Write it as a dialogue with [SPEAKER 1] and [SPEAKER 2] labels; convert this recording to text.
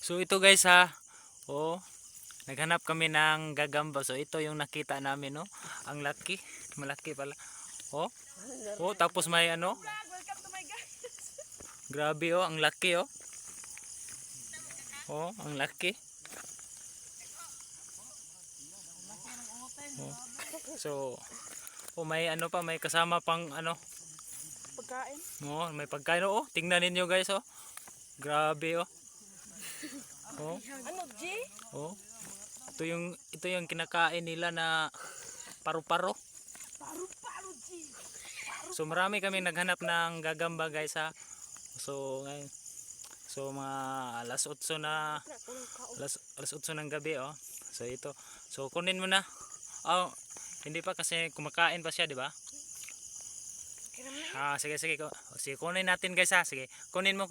[SPEAKER 1] So ito guys ha. Oh, naghanap kami ng gagamba. So ito yung nakita namin, no. Ang laki, malaki pala. Oh. Oh, tapos may ano?
[SPEAKER 2] Welcome to my guys.
[SPEAKER 1] Grabe oh, ang laki oh. Oh, ang laki. Oh. So, oh, may ano pa, may kasama pang ano.
[SPEAKER 2] Pagkain.
[SPEAKER 1] Oh, may pagkain oh. Tingnan ninyo guys oh. Grabe oh. Oh,
[SPEAKER 2] Ano, G?
[SPEAKER 1] oh. Ito yung kinakain nila na paru-paro.
[SPEAKER 2] Paru-paro, G.
[SPEAKER 1] So marami kaming naghanap ng gagamba guys ha. So ngayon, so mga alas 8 na, alas 8 ng gabi oh. So ito. So kunin mo na. Oh, hindi pa kasi kumakain pa siya, di ba? Ah, sige sige. Sige kunin natin guys ha. Sige. Kunin mo.